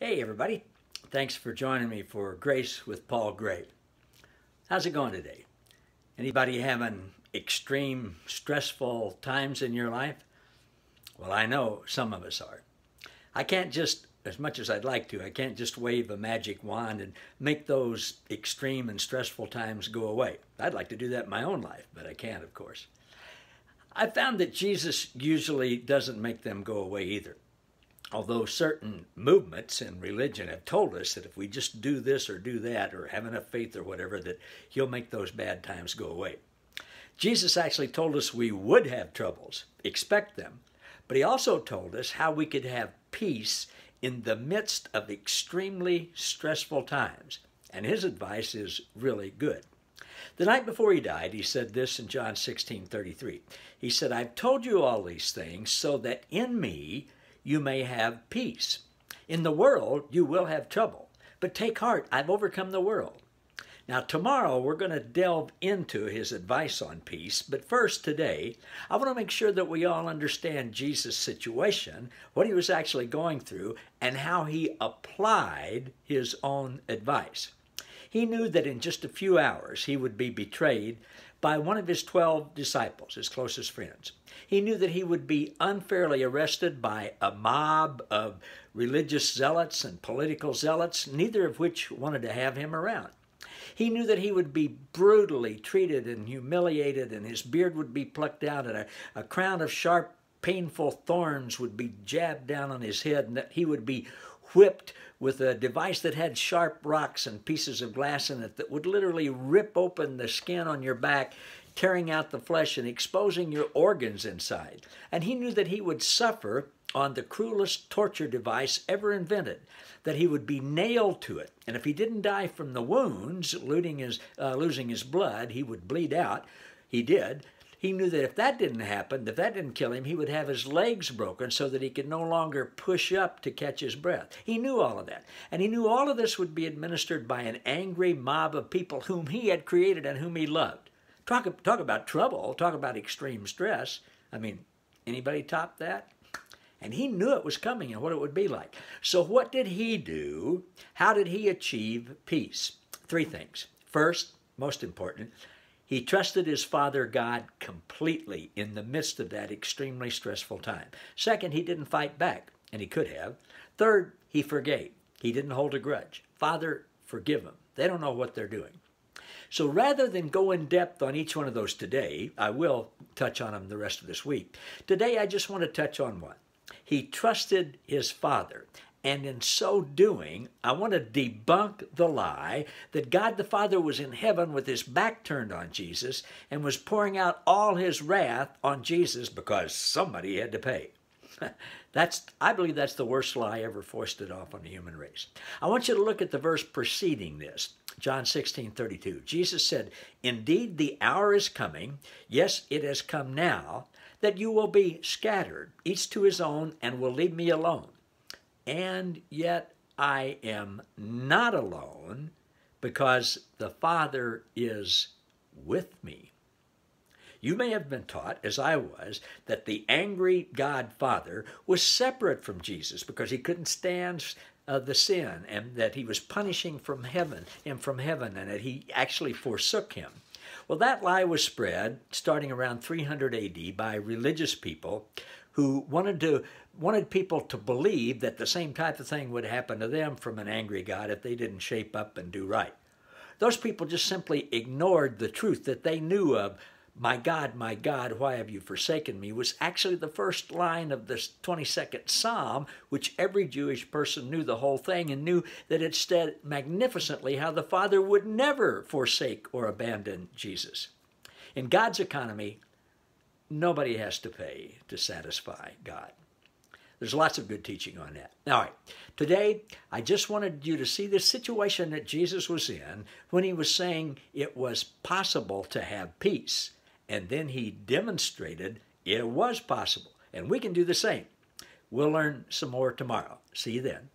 Hey everybody, thanks for joining me for Grace with Paul Gray. How's it going today? Anybody having extreme stressful times in your life? Well, I know some of us are. I can't just, as much as I'd like to, I can't just wave a magic wand and make those extreme and stressful times go away. I'd like to do that in my own life, but I can't, of course. I found that Jesus usually doesn't make them go away either. Although certain movements in religion have told us that if we just do this or do that or have enough faith or whatever, that he'll make those bad times go away. Jesus actually told us we would have troubles, expect them, but he also told us how we could have peace in the midst of extremely stressful times. And his advice is really good. The night before he died, he said this in John 16:33. He said, "I've told you all these things so that in me you may have peace. In the world, you will have trouble, but take heart, I've overcome the world." Now, tomorrow, we're going to delve into his advice on peace, but first, today, I want to make sure that we all understand Jesus' situation, what he was actually going through, and how he applied his own advice. He knew that in just a few hours, he would be betrayed by one of his 12 disciples, his closest friends. He knew that he would be unfairly arrested by a mob of religious zealots and political zealots, neither of which wanted to have him around. He knew that he would be brutally treated and humiliated, and his beard would be plucked out, and a crown of sharp, painful thorns would be jabbed down on his head, and that he would be whipped with a device that had sharp rocks and pieces of glass in it that would literally rip open the skin on your back, tearing out the flesh and exposing your organs inside. And he knew that he would suffer on the cruelest torture device ever invented, that he would be nailed to it. And if he didn't die from the wounds, losing his blood, he would bleed out. He did. He knew that if that didn't happen, if that didn't kill him, he would have his legs broken so that he could no longer push up to catch his breath. He knew all of that. And he knew all of this would be administered by an angry mob of people whom he had created and whom he loved. Talk about trouble, talk about extreme stress. I mean, anybody top that? And he knew it was coming and what it would be like. So what did he do? How did he achieve peace? Three things. First, most important, he trusted his Father God completely in the midst of that extremely stressful time. Second, he didn't fight back, and he could have. Third, he forgave. He didn't hold a grudge. Father, forgive them. They don't know what they're doing. So rather than go in depth on each one of those today, I will touch on them the rest of this week. Today, I just want to touch on one. He trusted his Father. And in so doing, I want to debunk the lie that God the Father was in heaven with his back turned on Jesus and was pouring out all his wrath on Jesus because somebody had to pay. I believe that's the worst lie ever foisted off on the human race. I want you to look at the verse preceding this, John 16:32. Jesus said, "Indeed, the hour is coming, yes, it has come now, that you will be scattered, each to his own, and will leave me alone. And yet I am not alone because the Father is with me." You may have been taught, as I was, that the angry God Father was separate from Jesus because he couldn't stand the sin, and that he was punishing him from heaven, and that he actually forsook him. Well, that lie was spread starting around 300 AD by religious people who wanted people to believe that the same type of thing would happen to them from an angry God if they didn't shape up and do right. Those people just simply ignored the truth that they knew of. My God, why have you forsaken me?" was actually the first line of the 22nd Psalm, which every Jewish person knew the whole thing and knew that it said magnificently how the Father would never forsake or abandon Jesus. In God's economy, nobody has to pay to satisfy God. There's lots of good teaching on that. All right, today I just wanted you to see the situation that Jesus was in when he was saying it was possible to have peace. And then he demonstrated it was possible. And we can do the same. We'll learn some more tomorrow. See you then.